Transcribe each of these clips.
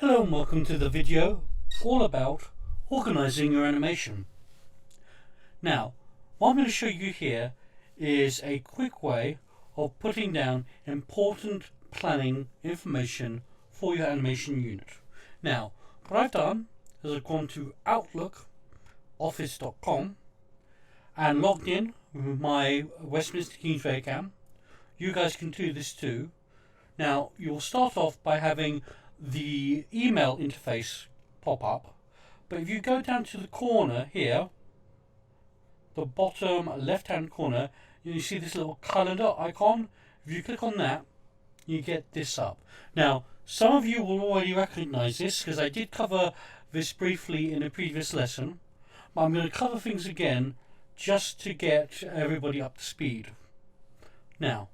Hello and welcome to the video all about organizing your animation. Now, what I'm going to show you here is a quick way of putting down important planning information for your animation unit. Now, what I've done is I've gone to Outlook Office.com and logged in with my Westminster Kingsway account. You guys can do this too. Now, you'll start off by having the email interface pop up, but if you go down to the corner here, the bottom left hand corner, you see this little calendar icon. If you click on that, you get this up. Now, some of you will already recognize this because I did cover this briefly in a previous lesson, but I'm going to cover things again just to get everybody up to speed. Now,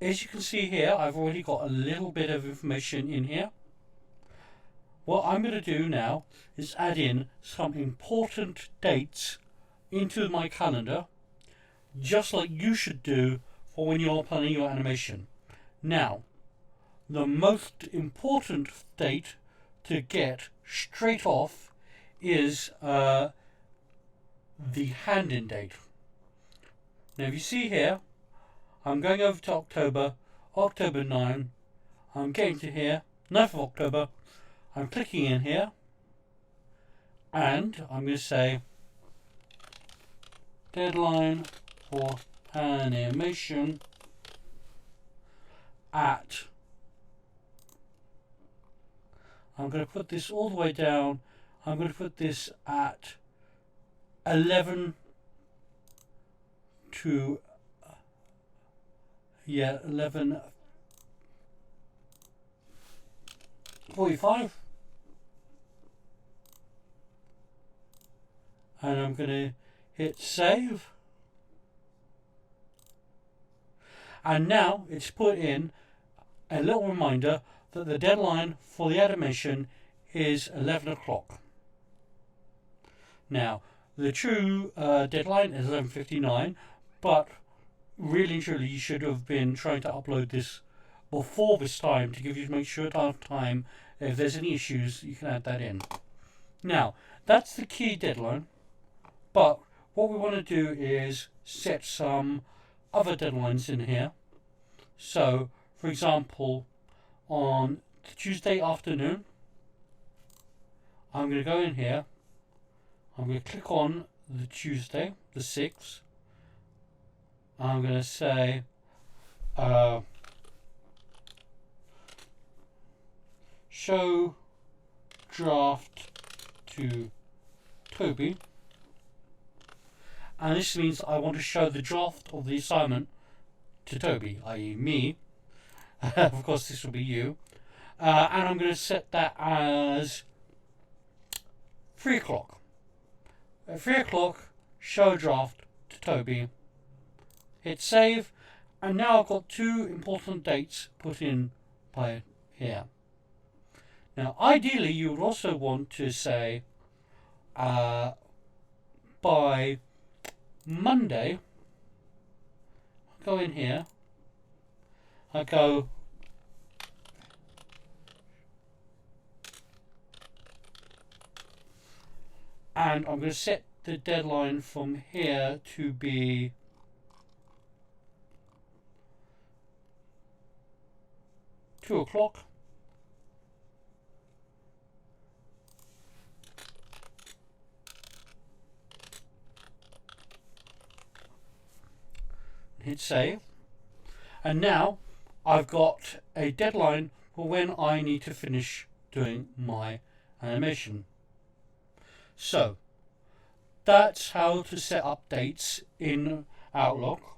as you can see here, I've already got a little bit of information in here. What I'm going to do now is add in some important dates into my calendar, just like you should do for when you're planning your animation. Now, the most important date to get straight off is the hand-in date. Now, if you see here, I'm going over to October 9. I'm getting to here, 9th of October. I'm clicking in here, and I'm going to say deadline for animation at. I'm going to put this all the way down. I'm going to put this at 11 to 11:45, and I'm going to hit save, and now it's put in a little reminder that the deadline for the animation is 11 o'clock. Now, the true deadline is 11:59, but really and truly you should have been trying to upload this before this time to give you make sure at half time. If there's any issues, you can add that in. Now, that's the key deadline, but what we want to do is set some other deadlines in here. So, for example, on Tuesday afternoon, I'm going to go in here, I'm going to click on the Tuesday, the 6th. I'm going to say show draft to Toby, and this means I want to show the draft of the assignment to Toby, i.e. me. Of course this will be you, and I'm going to set that as 3 o'clock. At 3 o'clock, show draft to Toby. Hit save, and now I've got two important dates put in by here. Now, ideally, you would also want to say by Monday. Go in here. I go and I'm going to set the deadline from here to be 2 o'clock. Hit save. And now I've got a deadline for when I need to finish doing my animation. So that's how to set up dates in Outlook.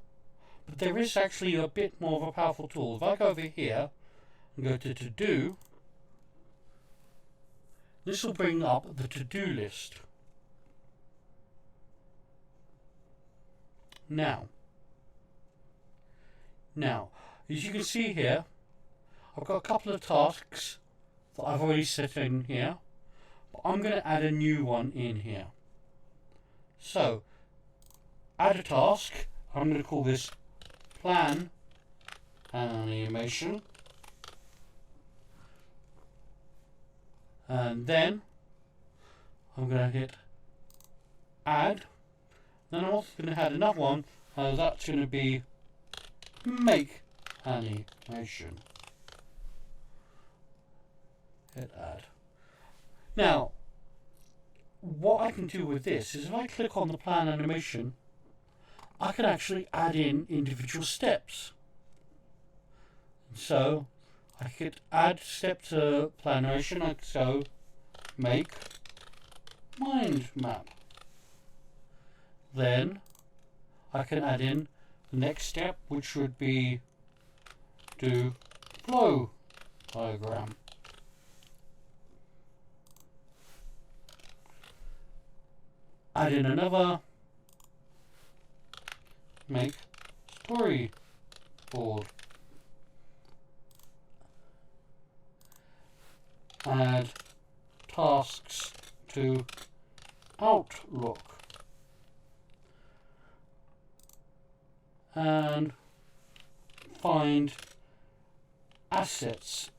But there is actually a bit more of a powerful tool. If I go over here and go to To-Do, this will bring up the to-do list. Now, as you can see here, I've got a couple of tasks that I've already set in here, but I'm going to add a new one in here. So, add a task. I'm going to call this Plan Animation. And then I'm going to hit add. Then I'm also going to add another one, and that's going to be make animation. Hit add. Now, what I can do with this is if I click on the plan animation, I can actually add in individual steps. So I could add step to plan animation, like so, make mind map. Then I can add in the next step, which would be do flow diagram. Add in another, make storyboard. Add tasks to Outlook. And find assets.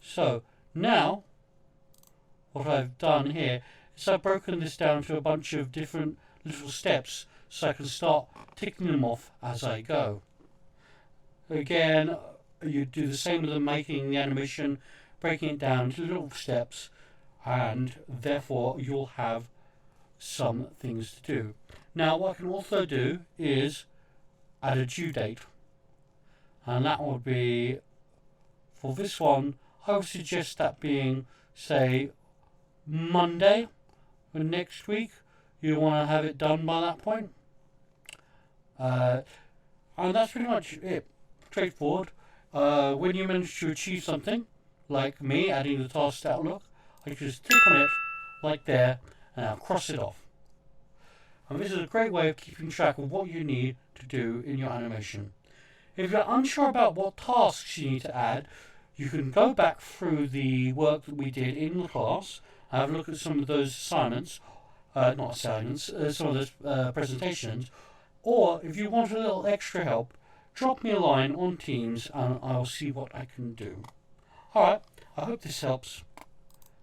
So now what I've done here is I've broken this down to a bunch of different little steps so I can start ticking them off as I go. Again, you do the same with the making the animation, breaking it down into little steps, and therefore you'll have some things to do. Now what I can also do is add a due date, and that would be, for this one, I would suggest that being, say, Monday next week. You want to have it done by that point. And that's pretty much it. Straightforward. When you manage to achieve something, like me adding the task to Outlook, I just click on it, like there, and I'll cross it off. And this is a great way of keeping track of what you need to do in your animation. If you're unsure about what tasks you need to add, you can go back through the work that we did in the class, have a look at some of those assignments, some of those presentations, or if you want a little extra help, drop me a line on Teams and I'll see what I can do. Alright, I hope this helps.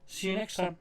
See you next time.